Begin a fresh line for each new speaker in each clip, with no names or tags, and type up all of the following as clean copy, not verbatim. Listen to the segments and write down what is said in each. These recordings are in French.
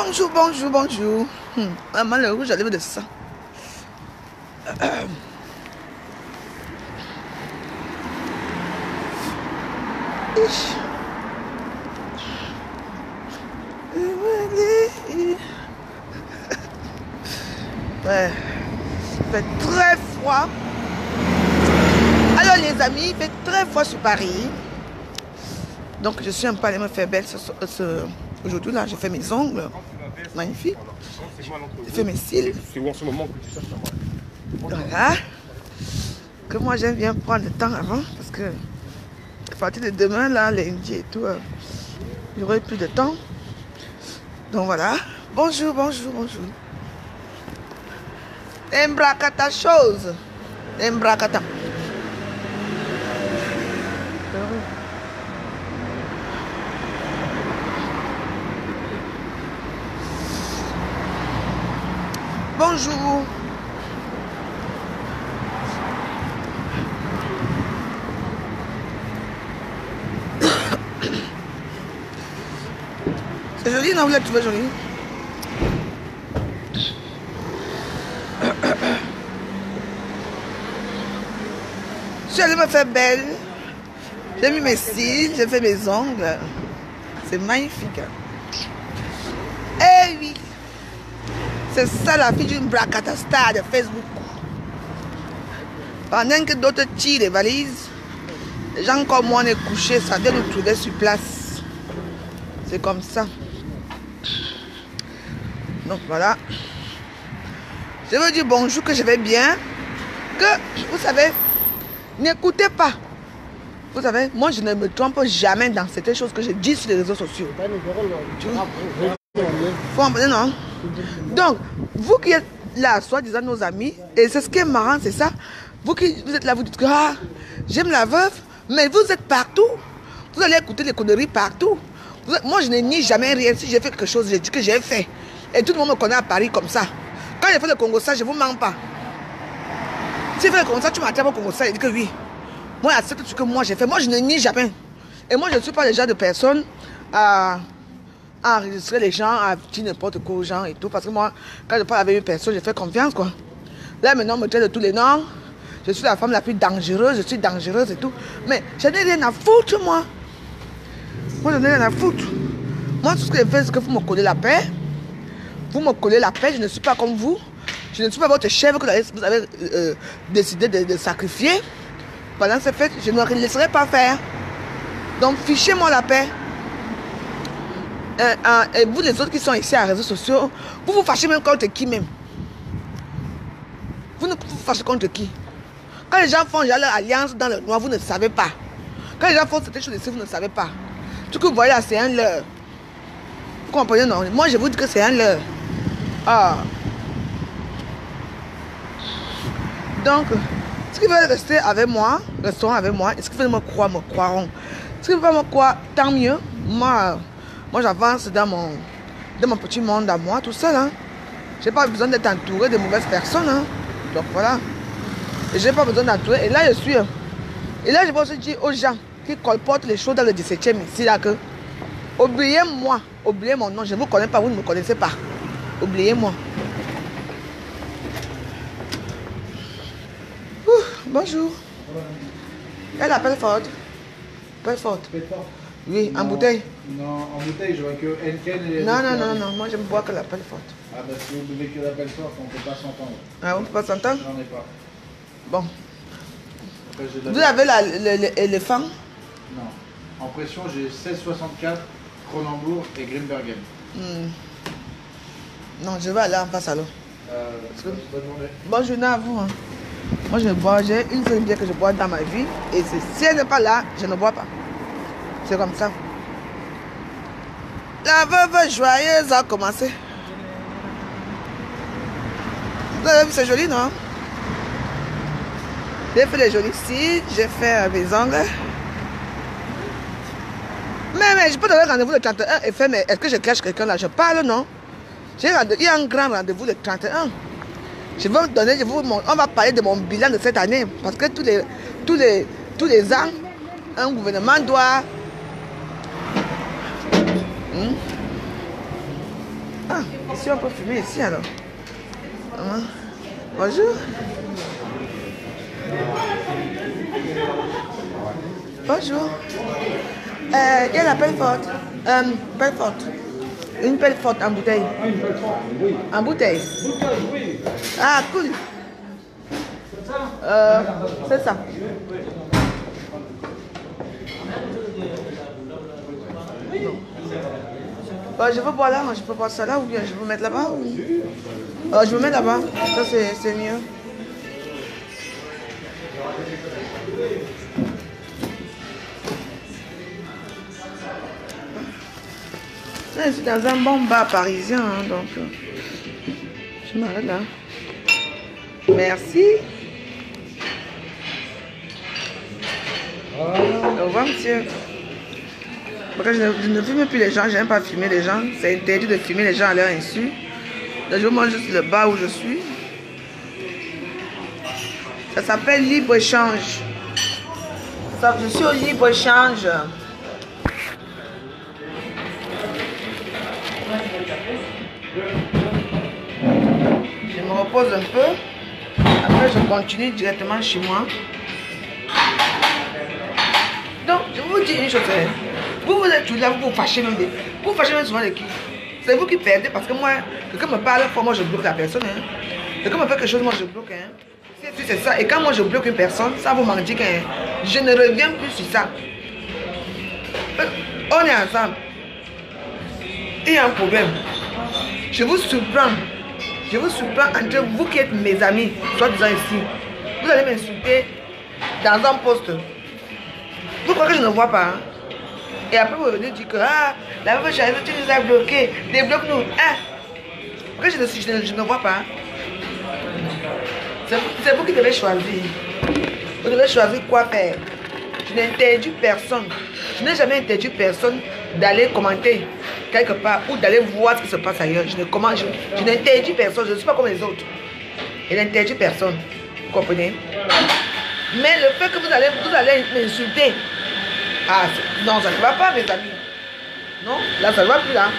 Bonjour, bonjour, bonjour. Maman, le rouge, j'allais de ça. Ouais, il fait très froid. Alors les amis, il fait très froid sur Paris. Donc je suis un peu allée me faire belle aujourd'hui là. J'ai fait mes ongles, magnifique. J'ai fait mes cils.
C'est où en ce moment que tu cherches moi?
Voilà. Que moi j'aime bien prendre le temps avant parce que à partir de demain là, lundi et tout, j'aurai plus de temps. Donc voilà. Bonjour, bonjour, bonjour. Embracata chose. Embracata. Bonjour. C'est joli, non? Vous l'avez trouvé joli? Je suis allée me faire belle. J'ai mis mes cils, j'ai fait mes ongles. C'est magnifique. Eh oui. C'est ça la fille d'une bracata star de Facebook. Pendant que d'autres tirent les valises, les gens comme moi on est couchés, ça vient nous trouver sur place. C'est comme ça. Donc voilà. Je veux dire bonjour, que je vais bien. Que, vous savez, n'écoutez pas. Vous savez, moi je ne me trompe jamais dans certaines choses que je dis sur les réseaux sociaux. Faut en parler, non? Donc, vous qui êtes là, soi-disant nos amis, et c'est ce qui est marrant, c'est ça. Vous qui vous êtes là, vous dites que ah, j'aime la veuve, mais vous êtes partout. Vous allez écouter les conneries partout. Moi, je ne nie jamais rien. Si j'ai fait quelque chose, j'ai dit que j'ai fait. Et tout le monde me connaît à Paris comme ça. Quand j'ai fait le Congo, ça, je ne vous mens pas. Si j'ai fait le Congo, ça, tu m'attrapes au Congo, ça, je dis que oui. Moi, accepte ce que moi j'ai fait. Moi, je ne nie jamais. Et moi, je ne suis pas le genre de personne à enregistrer les gens, à dire n'importe quoi aux gens et tout. Parce que moi, quand je parle avec une personne, je fais confiance, quoi. Là, maintenant, on me traite de tous les noms. Je suis la femme la plus dangereuse, je suis dangereuse et tout. Mais je n'ai rien à foutre, moi. Moi, je n'ai rien à foutre. Moi, tout ce que je fais, c'est que vous me collez la paix. Vous me collez la paix, je ne suis pas comme vous. Je ne suis pas votre chef que vous avez décidé de sacrifier. Pendant ce fait, je ne le laisserai pas faire. Donc, fichez-moi la paix. Et vous, les autres qui sont ici à réseaux sociaux, vous vous fâchez même contre qui même? Vous ne vous fâchez contre qui? Quand les gens font leur alliance dans le noir, vous ne savez pas. Quand les gens font cette chose ici, vous ne savez pas. Tout ce que vous voyez là, c'est un leurre. Vous comprenez, non? Moi, je vous dis que c'est un leurre. Ah. Donc, ceux qui veulent rester avec moi, resteront avec moi. Et ceux qui veulent me croire, me croiront. Ceux qui ne veulent pas me croire, tant mieux. Moi j'avance dans mon petit monde à moi, tout seul. Hein. Je n'ai pas besoin d'être entouré de mauvaises personnes. Hein. Donc voilà. Et je n'ai pas besoin d'entourer. Et là, je suis. Et là, je vais aussi dire aux gens qui colportent les choses dans le 17e ici, là, que oubliez-moi, oubliez mon nom. Je ne vous connais pas, vous ne me connaissez pas. Oubliez-moi. Bonjour. Elle appelle forte. Appelle forte. Oui, en bouteille.
Non, en bouteille, je vois que Henken et...
Non, moi j'aime boire que l'appel forte.
Ah bah si vous buvez que l'appel forte, on ne peut pas s'entendre.
Ah, on ne peut pas s'entendre?
J'en ai pas.
Bon.
Après,
Vous avez l'éléphant?
Non. En pression, j'ai 1664, Cronenbourg et Grimbergen.
Non, je vais aller en face alors.
Bonne journée.
Bonne journée à vous. Hein. Moi je bois, j'ai une seule bière que je bois dans ma vie. Et si elle n'est pas là, je ne bois pas. C'est comme ça. La veuve joyeuse a commencé. Vous avez vu, c'est joli, non? J'ai fait les jolis cils, j'ai fait mes ongles. Mais je peux donner rendez-vous le 31 et faire, mais est-ce que je cache quelqu'un là? Je parle, non? Il y a un grand rendez-vous le 31. Je vais vous donner, on va parler de mon bilan de cette année. Parce que tous les ans, un gouvernement doit... Ah. Ah, ici on peut fumer ici alors. Bonjour. Bonjour. Il y a la pelle forte. Pelle forte. Une pelle forte en bouteille.
Ah, une pelle forte, oui.
En bouteille.
Bouteille, oui.
Ah, cool. C'est ça. Je veux boire là, je peux boire ça là ou bien je peux mettre là-bas ou... je veux mettre là-bas, ça c'est mieux. Je suis dans un bon bar parisien, hein, donc je m'arrête là. Merci. Au revoir, monsieur. Parce que je ne filme plus les gens, je n'aime pas filmer les gens. C'est interdit de filmer les gens à leur insu. Donc je vous montre juste le bar où je suis. Ça s'appelle libre-échange. Je suis au libre-échange. Je me repose un peu. Après, je continue directement chez moi. Donc, je vous dis une chose. Vous êtes toujours là, vous vous fâchez même. Vous fâchez même souvent de qui? C'est vous qui perdez parce que moi, quelqu'un me parle fort, moi je bloque la personne. Hein. Quelqu'un me fait quelque chose, moi je bloque. Hein. C'est ça. Et quand moi je bloque une personne, ça vous m'en dit que je ne reviens plus sur ça. On est ensemble. Il y a un problème. Je vous surprends. Je vous surprends entre vous qui êtes mes amis, soit disant ici. Vous allez m'insulter dans un poste. Vous croyez que je ne vois pas? Hein? Et après vous venez dire que la meuf chérie, tu nous as bloqués. Débloque-nous. Hein? Pourquoi je ne vois pas? C'est vous qui devez choisir. Vous devez choisir quoi faire. Je n'interdis personne. Je n'ai jamais interdit personne d'aller commenter quelque part ou d'aller voir ce qui se passe ailleurs. Je n'interdis personne. Je ne suis pas comme les autres. Je n'interdis personne. Vous comprenez? Mais le fait que vous allez m'insulter. Non, ça ne va pas, mes amis. Non, là, ça ne va plus, là.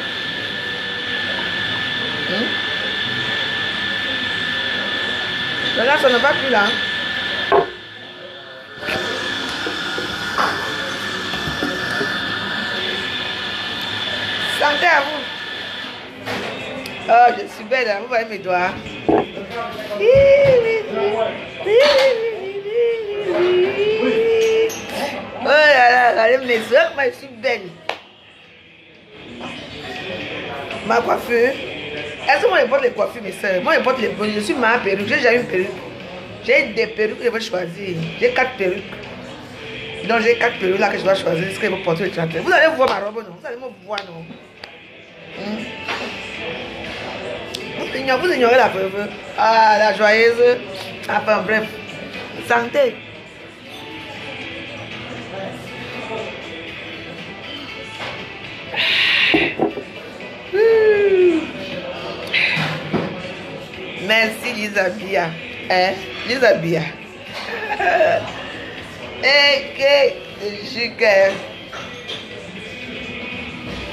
Là, ça ne va plus, là. Santé à vous. Oh, je suis belle, hein. Vous voyez mes doigts. Oh là là, regardez mes soeurs, moi je suis belle. Ma coiffure. Est-ce que moi j'importe les coiffures, mes soeurs? Moi j'importe les bonnes. Je suis ma perruque. J'ai déjà une perruque. J'ai des perruques que je vais choisir. J'ai 4 perruques. Donc j'ai 4 perruques là que je dois choisir. Ce que je vais porter le 31. Vous allez voir ma robe, non? Vous allez me voir, non? Vous ignorez la preuve. Ah, la joyeuse. Enfin bref. Santé. Merci Lisabia. Hein? Lisabia.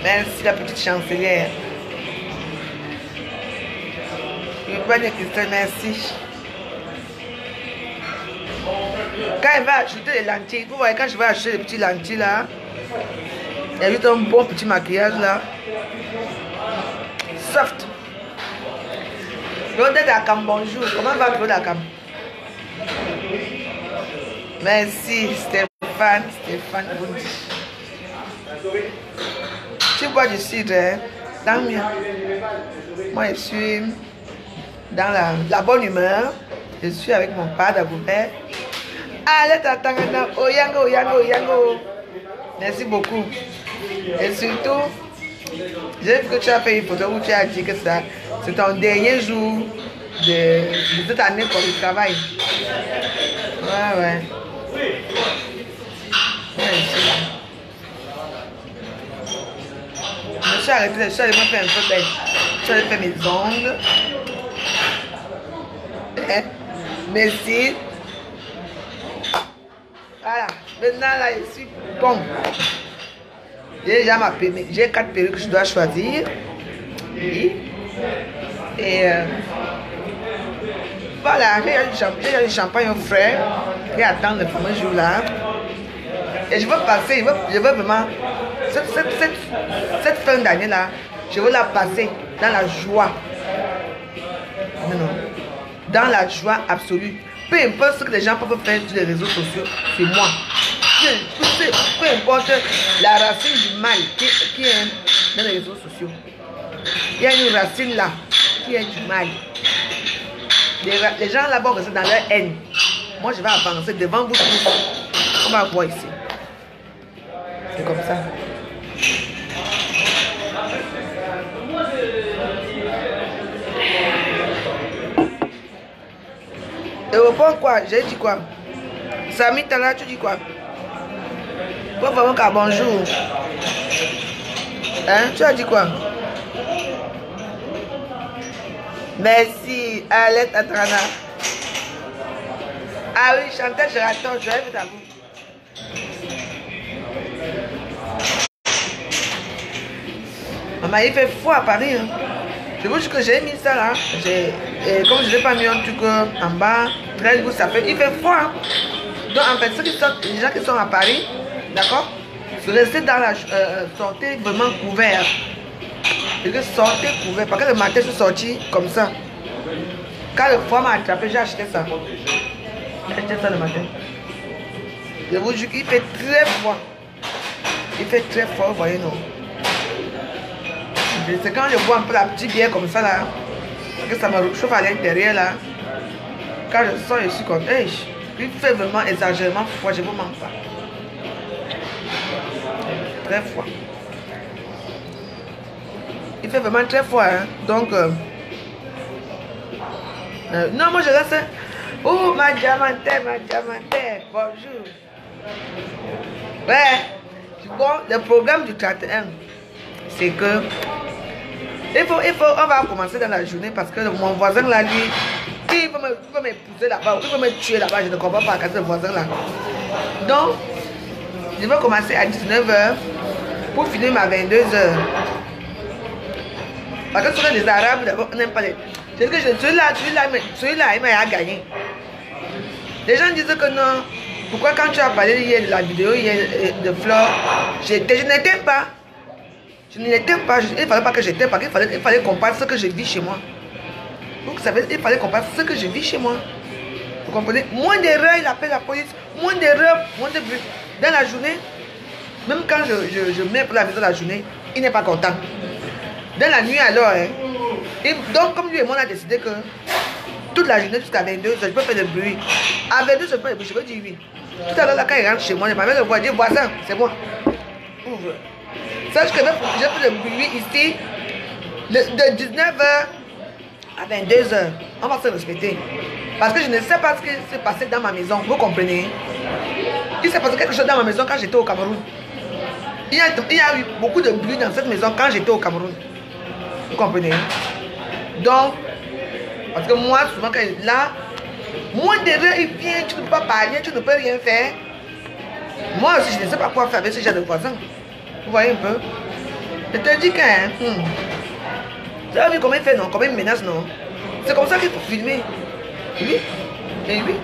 Merci la petite chancelière. Merci. Quand elle va acheter les lentilles, vous voyez, quand je vais acheter les petits lentilles là, il y a juste un bon petit maquillage là. Soft. Claude Dakam, bonjour. Comment va Claude Dakam? Merci Stéphane Boundi. Tu bois du cidre, hein? Tant mieux. Moi je suis dans la bonne humeur. Je suis avec mon père d'Agoubert. Allez, t'attends, Oyango. Merci beaucoup. Et surtout, j'ai vu que tu as fait une photo où tu as dit que c'est ton dernier jour de cette année pour le travail. Ouais. Je me suis arrêtée, je suis allée me faire un peu belle. Je suis allée faire mes ongles. Merci. Voilà. Maintenant là, je suis bon. J'ai déjà ma perruque. J'ai 4 perruques que je dois choisir. Oui. Et voilà, j'ai du champagne au frais et attendre le fameux jour-là. Et je veux passer, je veux vraiment, cette fin d'année-là, je veux la passer dans la joie. Non, non. Dans la joie absolue. Peu importe ce que les gens peuvent faire sur les réseaux sociaux, c'est moi. Peu importe la racine du mal qui est dans les réseaux sociaux. Il y a une racine là qui est du mal. Les gens là-bas restent dans leur haine. Moi, je vais avancer devant vous tous. On va voir ici. C'est comme ça. Et au point quoi? J'ai dit quoi? Samy Tala, tu dis quoi? Pour vraiment qu'à bonjour. Hein? Tu as dit quoi? Merci, Alette Atrana. Ah oui, Chantal, je rattends, je rêve à vous. Maman, il fait froid à Paris. Hein. Je vous dis que j'ai mis ça là. Comme je n'ai pas mis un truc en bas, très goût, ça fait. Il fait froid. Hein. Donc en fait, les gens qui sont à Paris, d'accord, restez dans la. Sortez vraiment couvert. Et que sortez couvert. Parce que le matin, je suis sorti comme ça. Quand le froid m'a attrapé, j'ai acheté ça. J'ai acheté ça le matin. Je vous dis qu'il fait très froid. Il fait très froid, vous voyez, non? C'est quand je bois un peu la petite bière comme ça là, que ça me chauffe à l'intérieur là. Quand je sors, je suis comme, hey, il fait vraiment exagérément froid, je ne vous mens pas. Très froid. Il fait vraiment très froid, hein. Donc, non, moi je reste. Oh, ma diamantaire, bonjour. Ouais, bon, le programme du 31, c'est que on va commencer dans la journée parce que mon voisin là, lui, il veut m'épouser là-bas, il veut me tuer là-bas, je ne comprends pas ce voisin là. Donc, je vais commencer à 19 h pour finir à 22 h. Parce que ce sont des Arabes, d'abord, on n'aime pas les. C'est que celui-là, il m'a gagné. Les gens disent que non. Pourquoi quand tu as parlé hier de la vidéo hier de Flore, je n'étais pas. Je ne l'étais pas. Il ne fallait pas que j'étais, parce qu'il fallait qu'on parle ce que je vis chez moi. Donc ça veut dire qu'il fallait qu'on parle ce que je vis chez moi. Vous comprenez? Moins d'erreurs, il appelle la police. Moins d'erreurs, moins de bruit. Dans la journée, même quand je mets pour la maison la journée, il n'est pas content. Dans la nuit alors, hein, donc comme lui et moi on a décidé que toute la journée jusqu'à 22 h, je peux faire du bruit. À 22 h, je peux faire du bruit, je peux dire oui. Tout à l'heure, quand il rentre chez moi, il m'avait le voix, dire voisin, c'est moi. Ouvre. Sache que j'ai fait le bruit ici de 19 h à 22 h. On va se respecter. Parce que je ne sais pas ce qui s'est passé dans ma maison, vous comprenez? Il s'est passé quelque chose dans ma maison quand j'étais au Cameroun. Il y a eu beaucoup de bruit dans cette maison quand j'étais au Cameroun. Vous comprenez? Donc, parce que moi, souvent quand il est là, moins d'erreurs, il vient, tu ne peux pas parler, tu ne peux rien faire. Moi aussi, je ne sais pas quoi faire avec ce genre de voisins. Vous voyez un peu? Je te dis que, tu as vu comment il fait, non? Comment il menace, non? C'est comme ça qu'il faut filmer. Oui. Et oui.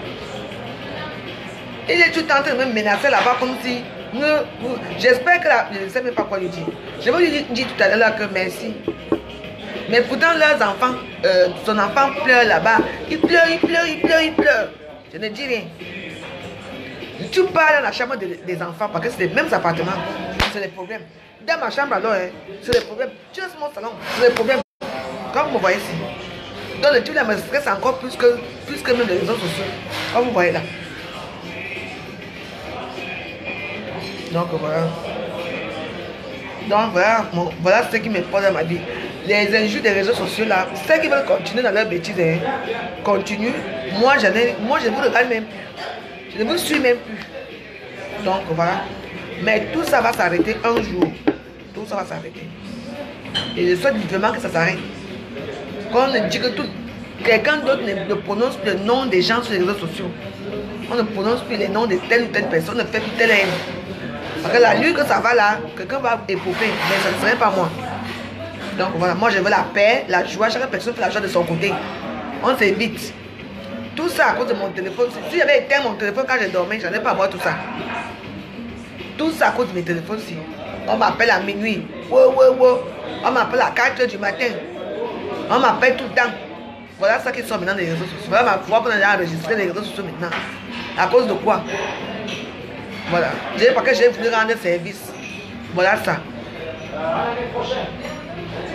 Il est tout le temps en train de me menacer là-bas comme si... J'espère que je ne sais même pas quoi lui dire. Je vais lui dire tout à l'heure que merci. Mais pourtant, leurs enfants, son enfant pleure là-bas. Il pleure. Je ne dis rien. Tu pars dans la chambre des enfants parce que c'est les mêmes appartements. C'est les problèmes. Dans ma chambre alors, c'est les problèmes. Tu restes mon salon, c'est les problèmes. Comme vous voyez ici. Donc le type là me stresse encore plus que même les réseaux sociaux. Comme vous voyez là. Donc voilà. Donc voilà ce qui me pose dans ma vie. Les injures des réseaux sociaux là, ceux qui veulent continuer dans leur bêtise, continuent. Moi je ne vous regarde même plus. Je ne vous suis même plus. Donc voilà. Mais tout ça va s'arrêter un jour. Tout ça va s'arrêter. Et je souhaite vraiment que ça s'arrête. Quand on dit que quelqu'un d'autre ne prononce plus le nom des gens sur les réseaux sociaux. On ne prononce plus les noms de telle ou telle personne, on ne fait plus telle haine. Parce que la nuit que ça va là, quelqu'un va époper, mais ça ne serait pas moi. Donc voilà, moi je veux la paix, la joie, chaque personne fait la joie de son côté. On s'évite. Tout ça à cause de mon téléphone. Si j'avais éteint mon téléphone quand je dormais, je n'allais pas avoir tout ça. Tout ça à cause de mes téléphones. Si. On m'appelle à minuit. On m'appelle à 4 h du matin. On m'appelle tout le temps. Voilà ça qui sont maintenant les réseaux sociaux. Voilà ma voix pour enregistrer les réseaux sociaux maintenant. À cause de quoi? Voilà. Parce que j'ai voulu rendre service. Voilà ça.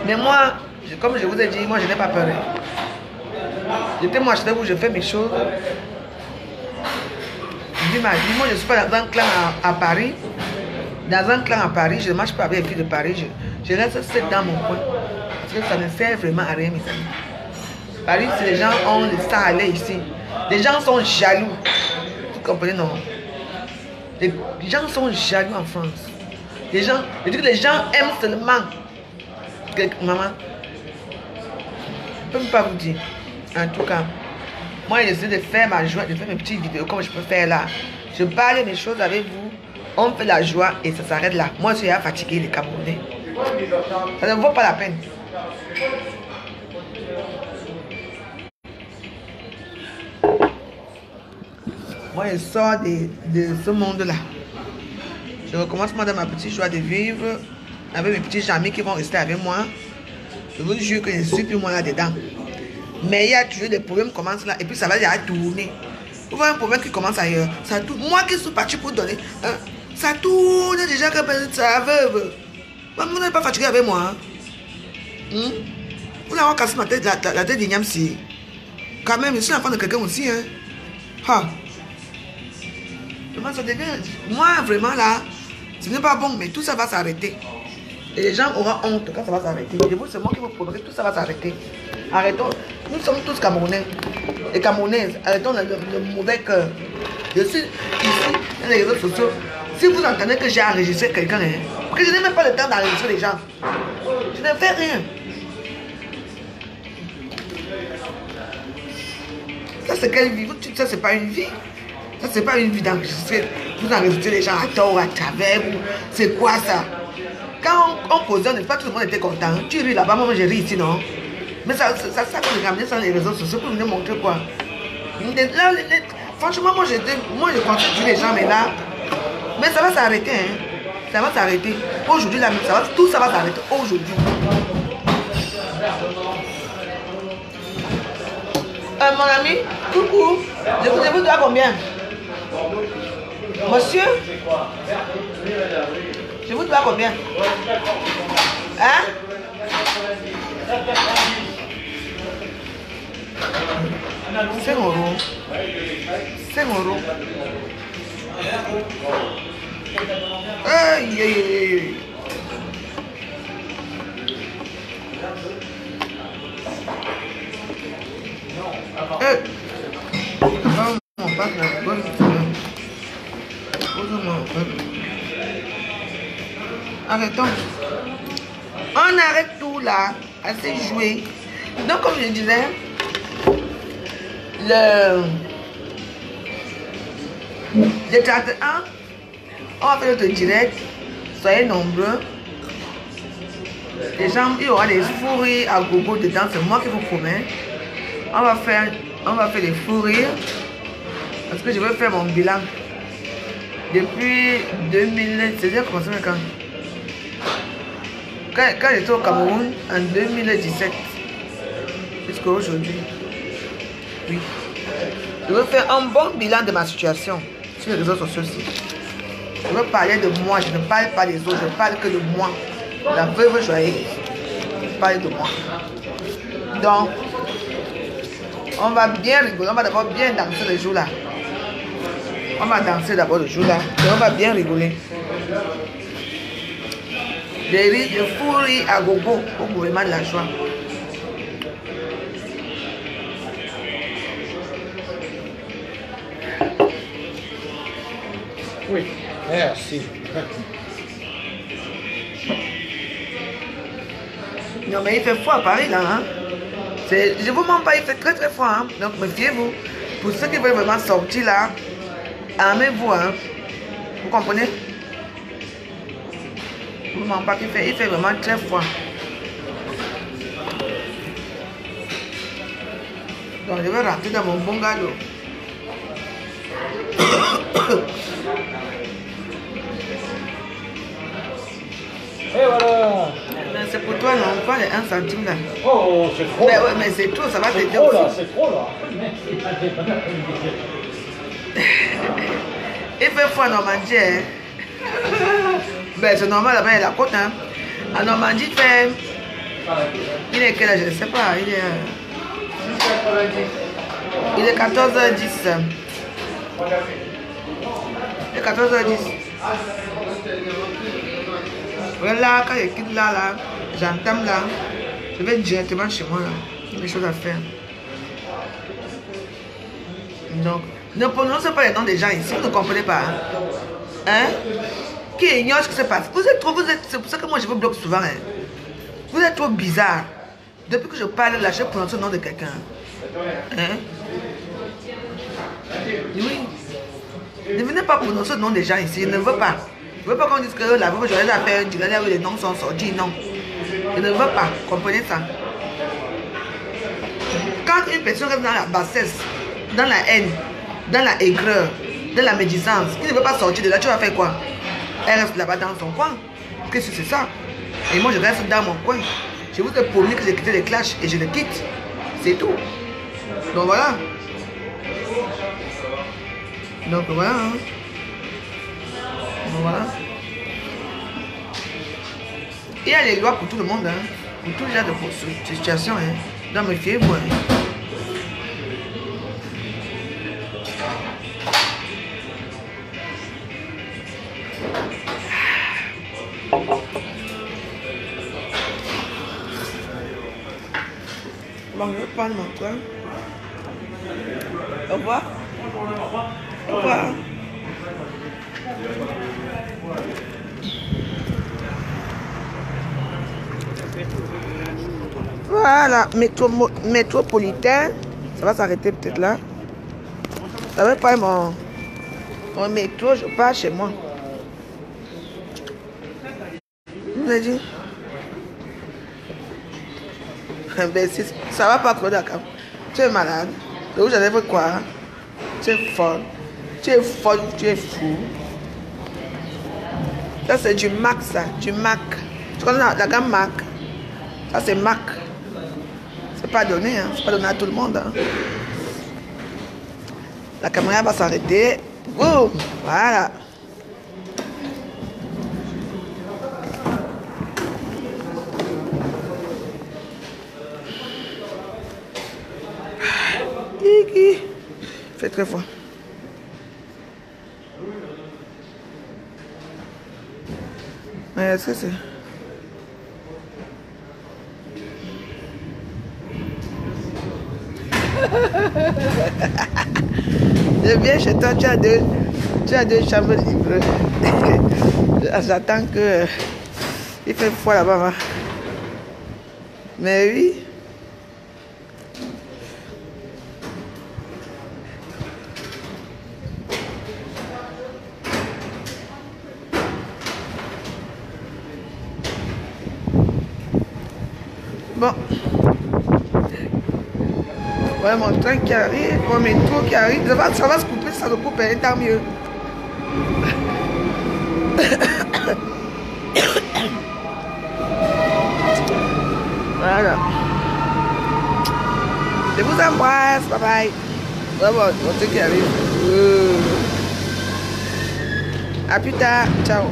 Mais moi, comme je vous ai dit, moi je n'ai pas peur. J'étais moi acheté où je fais mes choses. Je dis ma vie, moi je suis pas dans un clan à Paris. Dans un clan à Paris, je ne marche pas avec les filles de Paris. Je reste seule dans mon coin. Parce que ça ne sert vraiment à rien, mes amis. Paris, si les gens ont le sang à aller ici. Les gens sont jaloux. Vous comprenez, non? Les gens sont jaloux en France. Les gens, je dis que les gens aiment seulement. Maman, je ne peux même pas vous dire. En tout cas, moi j'essaie de faire ma joie, de faire mes petites vidéos comme je peux faire là. Je parle des choses avec vous, on fait la joie et ça s'arrête là. Moi je suis fatigué les Camerounais. Ça ne vaut pas la peine. Moi je sors de ce monde-là. Je recommence moi dans ma petite joie de vivre avec mes petits amis qui vont rester avec moi. Je vous jure que je ne suis plus moi là-dedans. Mais il y a toujours des problèmes qui commencent là et puis ça va déjà tourner. Vous voyez un problème qui commence ailleurs. Ça tourne. Moi qui suis parti pour donner, ça tourne déjà que ça veuve. Vous n'êtes pas fatigué avec moi. Vous n'avez pas cassé ma tête, la tête d'Ignam si. Quand même, je suis l'enfant de quelqu'un aussi. Moi vraiment là, ce n'est pas bon, mais tout ça va s'arrêter. Et les gens auront honte quand ça va s'arrêter. Et vous, c'est moi qui vous provoquer, tout ça va s'arrêter. Arrêtons. Nous sommes tous Camerounais et Camerounaises. Arrêtons le mauvais cœur. Je suis ici dans les réseaux sociaux. Si vous entendez que j'ai enregistré quelqu'un, parce que je n'ai même pas le temps d'enregistrer les gens. Je ne fais rien. Ça, c'est quelle vie? Ça, c'est pas une vie. Ça, c'est pas une vie d'enregistrer. Vous enregistrez les gens à tort, à travers. C'est quoi ça? Quand on posait, pas tout le monde était content. Tu ris là-bas, moi je ris ici, non? Mais ça qu'on est ramené sur les réseaux sociaux pour venir montrer quoi? Là, franchement, moi je considère les gens, mais là, mais ça va s'arrêter, hein? Ça va s'arrêter. Aujourd'hui, là, tout ça va s'arrêter aujourd'hui. Mon ami, coucou, je vous dois combien? Monsieur? Je vous dois combien? Hein? 5 €. 5 €. Aïe, aïe, aïe. On passe la bonne. Arrêtons. On arrête tout là, assez joué. Donc comme je disais, le 31, on va faire notre direct. Soyez nombreux. Les gens, il y aura des fous rires à gogo dedans, c'est moi qui vous promets. On va faire des fous rires. Parce que je veux faire mon bilan. Depuis 2000, c'est-à-dire commencé quand j'étais au Cameroun en 2017 jusqu'à aujourd'hui. Oui. Je veux faire un bon bilan de ma situation sur les réseaux sociaux aussi. Je veux parler de moi, je ne parle pas des autres, je parle que de moi. La veuve joyeuse. Je parle de moi. Donc, on va bien rigoler, on va d'abord bien danser le jour là. On va danser d'abord le jour là et on va bien rigoler. Des rires de fou rire à gogo au gouvernement de la joie.
Oui, merci.
Non mais il fait froid à Paris là. Hein? Je vous mens pas, il fait très très froid. Hein? Donc méfiez-vous. Pour ceux qui veulent vraiment sortir là, armez-vous. Hein? Vous comprenez? Je vous mens pas qu'il fait, il fait vraiment très froid. Donc je vais rentrer dans mon bungalow.
Et voilà.
C'est pour toi, non? On prend les 1 centime là.
Oh, c'est trop.
Mais ouais, mais c'est trop, ça va
C'est
t'aider
trop là,
aussi.
c'est trop là.
Il fait froid en Normandie. Hein? Ben, c'est normal, là-bas, il y a la côte. Hein? En Normandie, il fait. Il est quel âge? Je ne sais pas. Il est 14h10. Il est 14h10. Voilà, quand je quitte là, j'entame là. Je vais directement chez moi là. J'ai des choses à faire. Donc, ne prononcez pas les noms des gens ici, vous ne comprenez pas. Hein? Qui ignore ce qui se passe? C'est pour ça que moi je vous bloque souvent. Hein? Vous êtes trop bizarre. Depuis que je parle là, je prononce le nom de quelqu'un. Hein? Oui. Ne venez pas prononcer le nom des gens ici, je ne veux pas. Je ne veux pas qu'on dise que la veuve, j'aurais à faire un direct où les noms sont sortis. Non. Je ne veux pas. Comprenez ça. Quand une personne reste dans la bassesse, dans la haine, dans la aigreur, dans la médisance, qui ne veut pas sortir de là, tu vas faire quoi? Elle reste là-bas dans son coin. Qu'est-ce que c'est ça? Et moi, je reste dans mon coin. Je vous ai promis que j'ai quitté les clashs et je les quitte. C'est tout. Donc voilà. Donc voilà. Hein. Donc voilà. Il y a les lois pour tout le monde. Hein. Pour tout genre de situations. Hein. Donc méfiez-vous. Hein. Bon, je vais prendre mon train. Au revoir. Au revoir. Voilà, métropolitain. Ça va s'arrêter peut-être là. Ça va pas mon métro, je pars chez moi. Vous avez dit? Ben, ça va pas trop d'accord. Tu es malade. De où j'allais faire quoi? Tu es folle. Tu es folle, tu es fou. Ça c'est du Mac ça, du Mac. Tu connais la gamme Mac? Ça c'est Mac. C'est pas donné, hein. C'est pas donné à tout le monde. Hein. La caméra va s'arrêter. Boum! Voilà. Il fait très fort. Mais est-ce que c'est... Je viens chez toi, tu as deux chambres libres. J'attends que... Il fait froid là-bas. Mais oui. Bon. Ouais, mon train qui arrive, mon métro qui arrive. Ça va se couper, ça se coupe, hein, tant mieux. Voilà. Je vous embrasse. Bye bye. Vraiment, mon train qui arrive. À plus tard. Ciao.